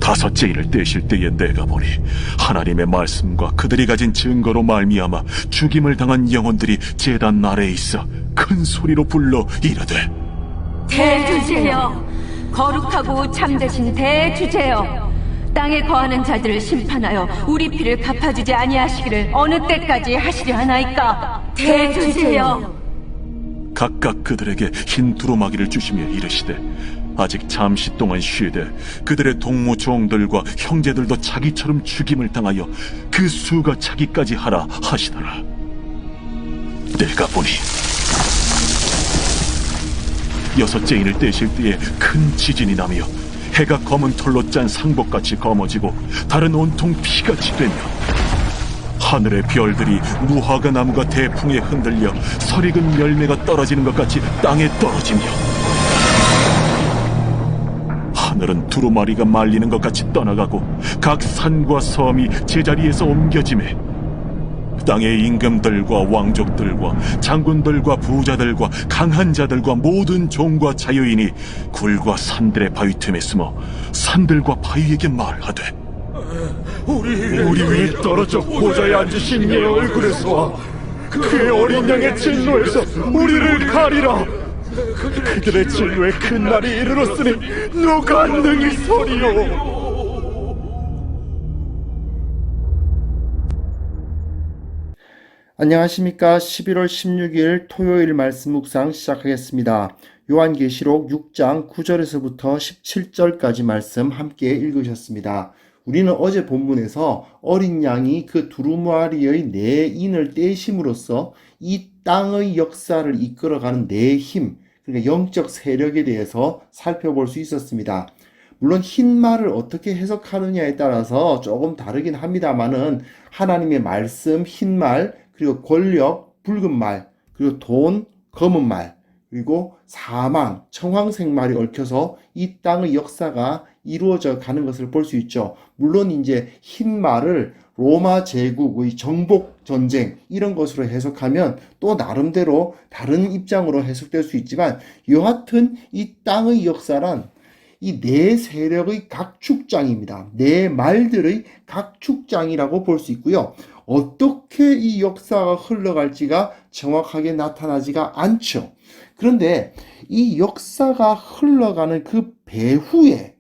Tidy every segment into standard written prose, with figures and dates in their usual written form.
다섯째 인을 떼실 때에 내가 보니 하나님의 말씀과 그들이 가진 증거로 말미암아 죽임을 당한 영혼들이 제단 아래에 있어 큰 소리로 불러 이르되, 대주제여, 거룩하고 참되신 대주제여, 땅에 거하는 자들을 심판하여 우리 피를 갚아주지 아니하시기를 어느 때까지 하시려 하나이까. 대주제여. 각각 그들에게 흰 두루마기를 주시며 이르시되, 아직 잠시 동안 쉬되 그들의 동무 종들과 형제들도 자기처럼 죽임을 당하여 그 수가 차기까지 하라 하시더라. 내가 보니 여섯째 인을 떼실 때에 큰 지진이 나며 해가 검은 털로 짠 상복같이 검어지고 달은 온통 피같이 되며 하늘의 별들이 무화과 나무가 대풍에 흔들려 설익은 열매가 떨어지는 것 같이 땅에 떨어지며 하늘은 두루마리가 말리는 것 같이 떠나가고 각 산과 섬이 제자리에서 옮겨지매 땅의 임금들과 왕족들과 장군들과 부자들과 강한 자들과 모든 종과 자유인이 굴과 산들의 바위 틈에 숨어 산들과 바위에게 말하되, 우리 위에 떨어져 보좌에 앉으신 이의 얼굴에서와 그의 어린 양의 진노에서 우리를 가리라. 그들의 진노의 큰 날이 이르렀으니 누가 능히 서리요. 안녕하십니까. 11월 16일 토요일 말씀 묵상 시작하겠습니다. 요한계시록 6장 9절에서부터 17절까지 말씀 함께 읽으셨습니다. 우리는 어제 본문에서 어린 양이 그 두루마리의 네 인을 떼심으로써 이 땅의 역사를 이끌어가는 네 힘, 그러니까 영적 세력에 대해서 살펴볼 수 있었습니다. 물론 흰말을 어떻게 해석하느냐에 따라서 조금 다르긴 합니다만은 하나님의 말씀, 흰말, 그리고 권력, 붉은 말, 그리고 돈, 검은 말, 그리고 사망, 청황색 말이 얽혀서 이 땅의 역사가 이루어져 가는 것을 볼 수 있죠. 물론 이제 흰 말을 로마 제국의 정복 전쟁 이런 것으로 해석하면 또 나름대로 다른 입장으로 해석될 수 있지만 여하튼 이 땅의 역사란 이 네 세력의 각축장입니다. 네 말들의 각축장이라고 볼 수 있고요. 어떻게 이 역사가 흘러갈지가 정확하게 나타나지가 않죠. 그런데 이 역사가 흘러가는 그 배후에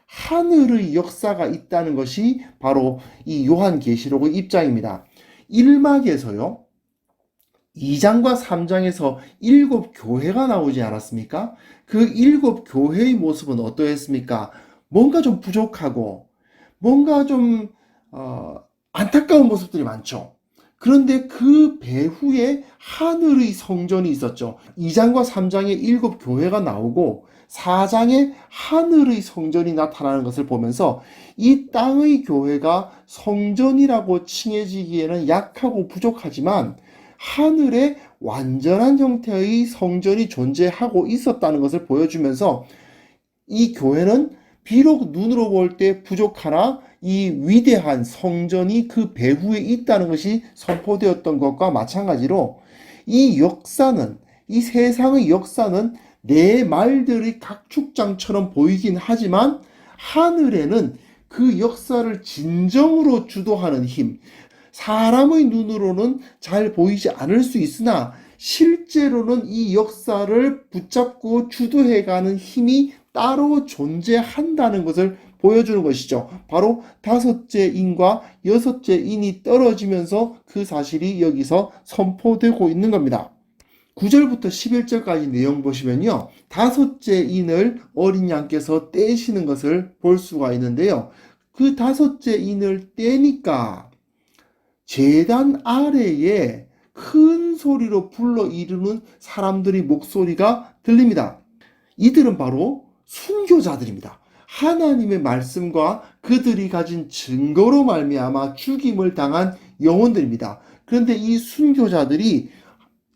하늘의 역사가 있다는 것이 바로 이 요한계시록의 입장입니다. 1막에서요. 2장과 3장에서 7교회가 나오지 않았습니까? 그 7교회의 모습은 어떠했습니까? 뭔가 좀 부족하고 뭔가 좀 안타까운 모습들이 많죠. 그런데 그 배후에 하늘의 성전이 있었죠. 2장과 3장에 7교회가 나오고 4장에 하늘의 성전이 나타나는 것을 보면서 이 땅의 교회가 성전이라고 칭해지기에는 약하고 부족하지만 하늘에 완전한 형태의 성전이 존재하고 있었다는 것을 보여주면서 이 교회는 비록 눈으로 볼 때 부족하나 이 위대한 성전이 그 배후에 있다는 것이 선포되었던 것과 마찬가지로 이 역사는, 이 세상의 역사는 내 말들의 각축장처럼 보이긴 하지만 하늘에는 그 역사를 진정으로 주도하는 힘, 사람의 눈으로는 잘 보이지 않을 수 있으나 실제로는 이 역사를 붙잡고 주도해가는 힘이 따로 존재한다는 것을 보여주는 것이죠. 바로 다섯째 인과 여섯째 인이 떨어지면서 그 사실이 여기서 선포되고 있는 겁니다. 9절부터 11절까지 내용 보시면요. 다섯째 인을 어린 양께서 떼시는 것을 볼 수가 있는데요. 그 다섯째 인을 떼니까 제단 아래에 큰 소리로 불러 이르는 사람들의 목소리가 들립니다. 이들은 바로 순교자들입니다. 하나님의 말씀과 그들이 가진 증거로 말미암아 죽임을 당한 영혼들입니다. 그런데 이 순교자들이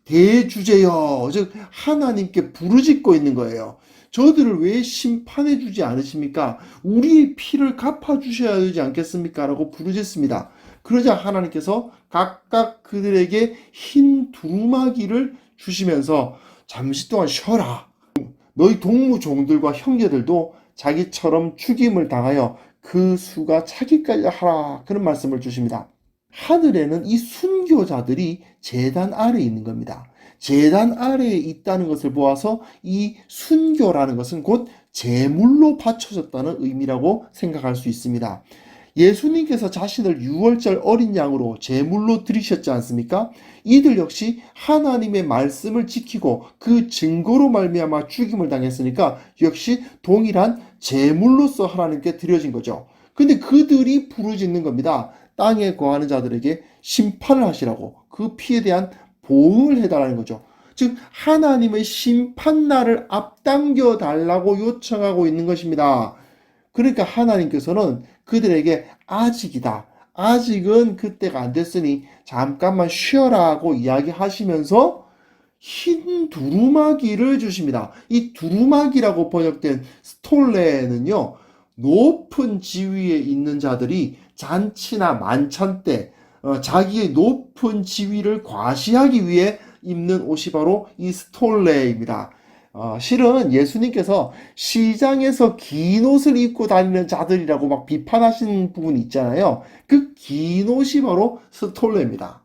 대주제여, 즉 하나님께 부르짖고 있는 거예요. 저들을 왜 심판해 주지 않으십니까? 우리의 피를 갚아 주셔야 되지 않겠습니까? 라고 부르짖습니다. 그러자 하나님께서 각각 그들에게 흰 두루마기를 주시면서 잠시 동안 쉬어라. 너희 동무 종들과 형제들도 자기처럼 죽임을 당하여 그 수가 차기까지 하라. 그런 말씀을 주십니다. 하늘에는 이 순교자들이 제단 아래에 있는 겁니다. 제단 아래에 있다는 것을 보아서 이 순교라는 것은 곧 제물로 바쳐졌다는 의미라고 생각할 수 있습니다. 예수님께서 자신을 유월절 어린 양으로 제물로 드리셨지 않습니까? 이들 역시 하나님의 말씀을 지키고 그 증거로 말미암아 죽임을 당했으니까 역시 동일한 제물로서 하나님께 드려진 거죠. 근데 그들이 부르짖는 겁니다. 땅에 거하는 자들에게 심판을 하시라고, 그 피에 대한 보응을 해달라는 거죠. 즉 하나님의 심판날을 앞당겨 달라고 요청하고 있는 것입니다. 그러니까 하나님께서는 그들에게 아직이다, 아직은 그때가 안 됐으니 잠깐만 쉬어라 고 이야기하시면서 흰 두루마기를 주십니다. 이 두루마기라고 번역된 스톨레는요, 높은 지위에 있는 자들이 잔치나 만찬 때 자기의 높은 지위를 과시하기 위해 입는 옷이 바로 이 스톨레입니다. 실은 예수님께서 시장에서 긴 옷을 입고 다니는 자들이라고 막 비판하신 부분이 있잖아요. 그 긴 옷이 바로 스톨레입니다.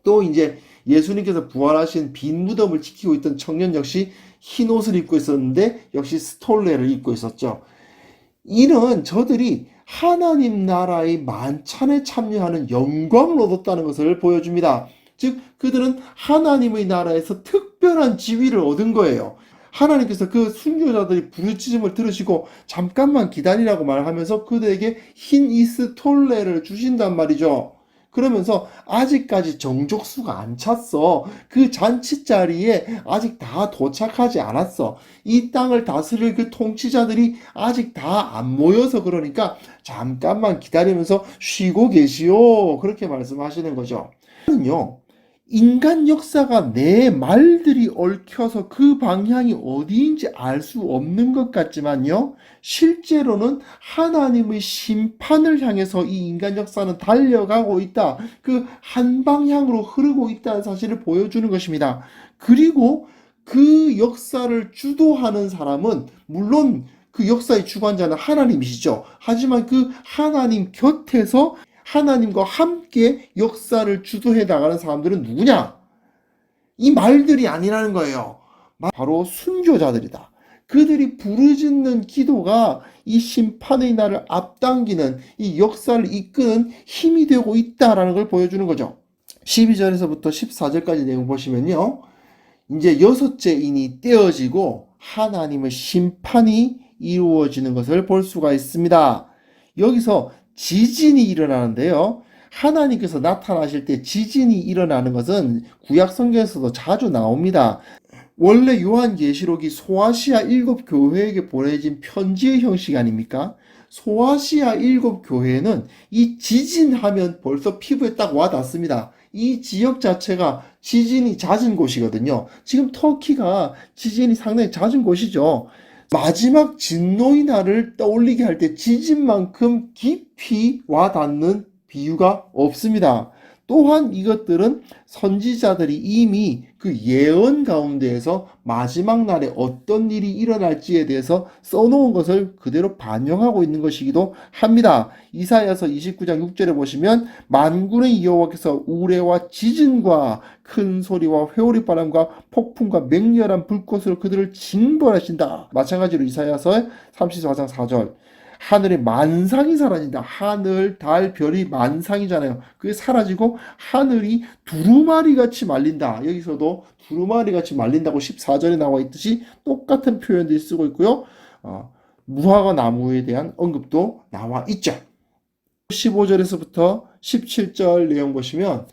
또 이제 예수님께서 부활하신 빈 무덤을 지키고 있던 청년 역시 흰 옷을 입고 있었는데 역시 스톨레를 입고 있었죠. 이는 저들이 하나님 나라의 만찬에 참여하는 영광을 얻었다는 것을 보여줍니다. 즉 그들은 하나님의 나라에서 특별한 지위를 얻은 거예요. 하나님께서 그 순교자들이 부르짖음을 들으시고 잠깐만 기다리라고 말하면서 그들에게 흰 이스톨레를 주신단 말이죠. 그러면서 아직까지 정족수가 안 찼어. 그 잔치 자리에 아직 다 도착하지 않았어. 이 땅을 다스릴 그 통치자들이 아직 다 안 모여서 그러니까 잠깐만 기다리면서 쉬고 계시오. 그렇게 말씀하시는 거죠. 요 인간 역사가 내 말들이 얽혀서 그 방향이 어디인지 알 수 없는 것 같지만요, 실제로는 하나님의 심판을 향해서 이 인간 역사는 달려가고 있다. 그 한 방향으로 흐르고 있다는 사실을 보여주는 것입니다. 그리고 그 역사를 주도하는 사람은 물론 그 역사의 주관자는 하나님이시죠. 하지만 그 하나님 곁에서 하나님과 함께 역사를 주도해 나가는 사람들은 누구냐? 이 말들이 아니라는 거예요. 바로 순교자들이다. 그들이 부르짖는 기도가 이 심판의 날을 앞당기는, 이 역사를 이끄는 힘이 되고 있다라는 걸 보여주는 거죠. 12절에서부터 14절까지 내용 보시면요, 이제 여섯째 인이 떼어지고 하나님의 심판이 이루어지는 것을 볼 수가 있습니다. 여기서 지진이 일어나는데요, 하나님께서 나타나실 때 지진이 일어나는 것은 구약 성경에서도 자주 나옵니다. 원래 요한계시록이 소아시아 7교회에게 보내진 편지의 형식 아닙니까? 소아시아 7교회는 이 지진하면 벌써 피부에 딱 와닿습니다. 이 지역 자체가 지진이 잦은 곳이거든요. 지금 터키가 지진이 상당히 잦은 곳이죠. 마지막 진노의 날을 떠올리게 할 때 지진만큼 깊이 와닿는 비유가 없습니다. 또한 이것들은 선지자들이 이미 그 예언 가운데에서 마지막 날에 어떤 일이 일어날지에 대해서 써놓은 것을 그대로 반영하고 있는 것이기도 합니다. 이사야서 29장 6절에 보시면 만군의 여호와께서 우레와 지진과 큰 소리와 회오리 바람과 폭풍과 맹렬한 불꽃으로 그들을 징벌하신다. 마찬가지로 이사야서 34장 4절, 하늘의 만상이 사라진다. 하늘, 달, 별이 만상이잖아요. 그게 사라지고 하늘이 두루마리같이 말린다. 여기서도 두루마리같이 말린다고 14절에 나와 있듯이 똑같은 표현들이 쓰고 있고요. 무화과 나무에 대한 언급도 나와 있죠. 15절에서부터 17절 내용 보시면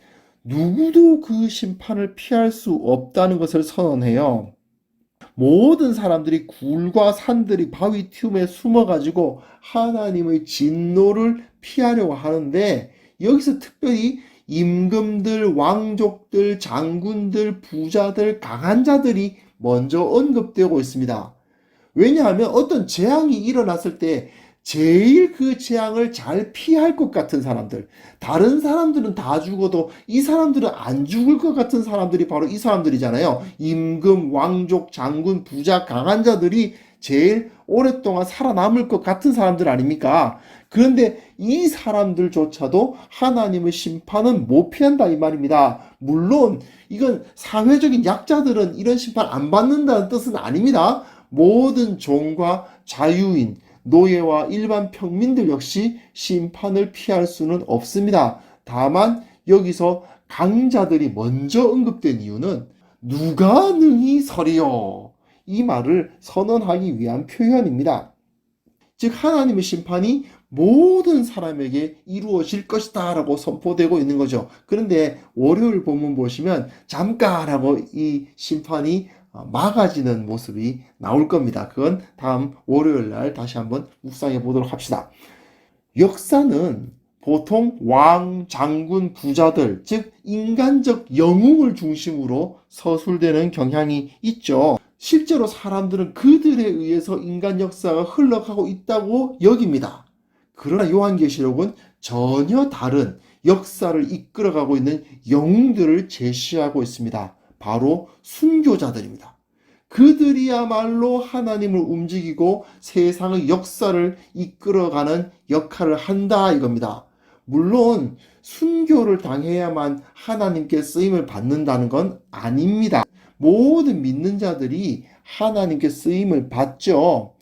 누구도 그 심판을 피할 수 없다는 것을 선언해요. 모든 사람들이 굴과 산들이 바위 틈에 숨어가지고 하나님의 진노를 피하려고 하는데, 여기서 특별히 임금들, 왕족들, 장군들, 부자들, 강한 자들이 먼저 언급되고 있습니다. 왜냐하면 어떤 재앙이 일어났을 때 제일 그 재앙을 잘 피할 것 같은 사람들, 다른 사람들은 다 죽어도 이 사람들은 안 죽을 것 같은 사람들이 바로 이 사람들이잖아요. 임금, 왕족, 장군, 부자, 강한 자들이 제일 오랫동안 살아남을 것 같은 사람들 아닙니까? 그런데 이 사람들조차도 하나님의 심판은 못 피한다 이 말입니다. 물론 이건 사회적인 약자들은 이런 심판 안 받는다는 뜻은 아닙니다. 모든 종과 자유인, 노예와 일반 평민들 역시 심판을 피할 수는 없습니다. 다만 여기서 강자들이 먼저 언급된 이유는 누가 능히 서리요? 이 말을 선언하기 위한 표현입니다. 즉 하나님의 심판이 모든 사람에게 이루어질 것이다 라고 선포되고 있는 거죠. 그런데 월요일 본문 보시면 잠깐 하고 이 심판이 막아지는 모습이 나올 겁니다. 그건 다음 월요일 날 다시 한번 묵상해 보도록 합시다. 역사는 보통 왕, 장군, 부자들, 즉 인간적 영웅을 중심으로 서술되는 경향이 있죠. 실제로 사람들은 그들에 의해서 인간 역사가 흘러가고 있다고 여깁니다. 그러나 요한계시록은 전혀 다른 역사를 이끌어가고 있는 영웅들을 제시하고 있습니다. 바로 순교자들입니다. 그들이야말로 하나님을 움직이고 세상의 역사를 이끌어가는 역할을 한다 이겁니다. 물론 순교를 당해야만 하나님께 쓰임을 받는다는 건 아닙니다. 모든 믿는 자들이 하나님께 쓰임을 받죠.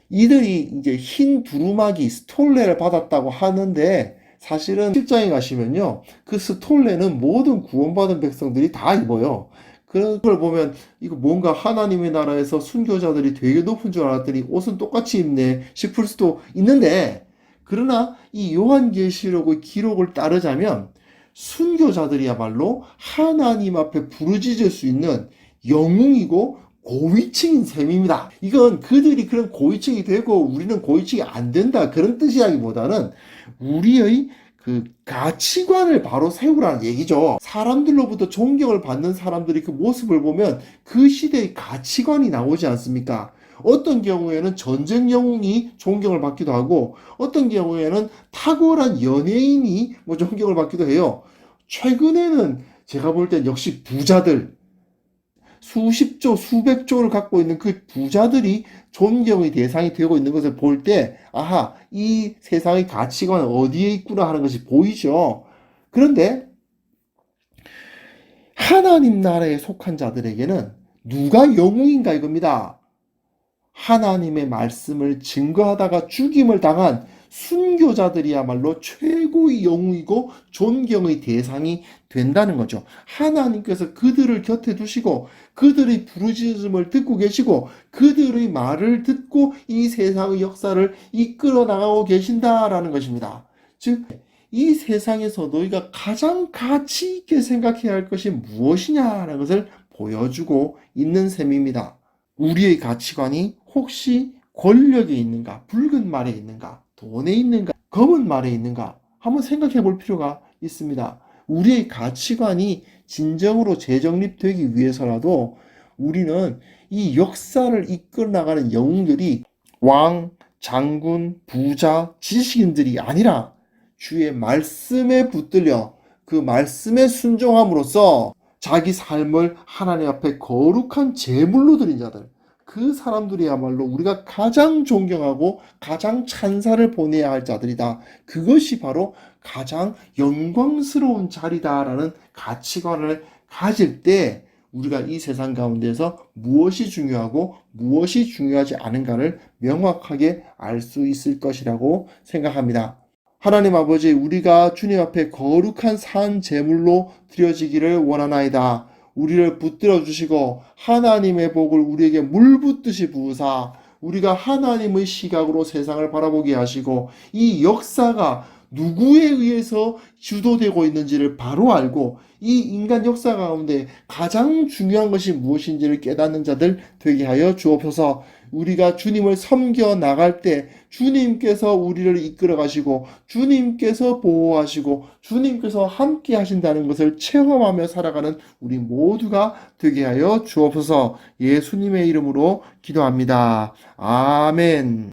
이들이 이제 흰 두루마기 스톨레를 받았다고 하는데 사실은 실장에 가시면요, 그 스톨레는 모든 구원받은 백성들이 다 입어요. 그걸 보면 이거 뭔가 하나님의 나라에서 순교자들이 되게 높은 줄 알았더니 옷은 똑같이 입네 싶을 수도 있는데, 그러나 이 요한계시록의 기록을 따르자면 순교자들이야말로 하나님 앞에 부르짖을 수 있는 영웅이고 고위층인 셈입니다. 이건 그들이 그런 고위층이 되고 우리는 고위층이 안 된다 그런 뜻이라기보다는 우리의 그 가치관을 바로 세우라는 얘기죠. 사람들로부터 존경을 받는 사람들이 그 모습을 보면 그 시대의 가치관이 나오지 않습니까? 어떤 경우에는 전쟁 영웅이 존경을 받기도 하고 어떤 경우에는 탁월한 연예인이 존경을 받기도 해요. 최근에는 제가 볼 땐 역시 부자들, 수십조, 수백조를 갖고 있는 그 부자들이 존경의 대상이 되고 있는 것을 볼 때, 아하, 이 세상의 가치관은 어디에 있구나 하는 것이 보이죠. 그런데 하나님 나라에 속한 자들에게는 누가 영웅인가 이겁니다. 하나님의 말씀을 증거하다가 죽임을 당한 순교자들이야말로 최고의 영웅이고 존경의 대상이 된다는 거죠. 하나님께서 그들을 곁에 두시고 그들의 부르짖음을 듣고 계시고 그들의 말을 듣고 이 세상의 역사를 이끌어 나가고 계신다라는 것입니다. 즉, 이 세상에서 너희가 가장 가치 있게 생각해야 할 것이 무엇이냐라는 것을 보여주고 있는 셈입니다. 우리의 가치관이 혹시 권력에 있는가, 붉은 말에 있는가, 돈에 있는가, 검은 말에 있는가 한번 생각해 볼 필요가 있습니다. 우리의 가치관이 진정으로 재정립되기 위해서라도 우리는 이 역사를 이끌어 나가는 영웅들이 왕, 장군, 부자, 지식인들이 아니라 주의 말씀에 붙들려 그 말씀에 순종함으로써 자기 삶을 하나님 앞에 거룩한 제물로 드린 자들, 그 사람들이야말로 우리가 가장 존경하고 가장 찬사를 보내야 할 자들이다. 그것이 바로 가장 영광스러운 자리다라는 가치관을 가질 때 우리가 이 세상 가운데서 무엇이 중요하고 무엇이 중요하지 않은가를 명확하게 알 수 있을 것이라고 생각합니다. 하나님 아버지, 우리가 주님 앞에 거룩한 산 제물로 드려지기를 원하나이다. 우리를 붙들어 주시고 하나님의 복을 우리에게 물 붓듯이 부으사 우리가 하나님의 시각으로 세상을 바라보게 하시고 이 역사가 누구에 의해서 주도되고 있는지를 바로 알고 이 인간 역사 가운데 가장 중요한 것이 무엇인지를 깨닫는 자들 되게 하여 주옵소서. 우리가 주님을 섬겨 나갈 때 주님께서 우리를 이끌어 가시고 주님께서 보호하시고 주님께서 함께 하신다는 것을 체험하며 살아가는 우리 모두가 되게 하여 주옵소서. 예수님의 이름으로 기도합니다. 아멘.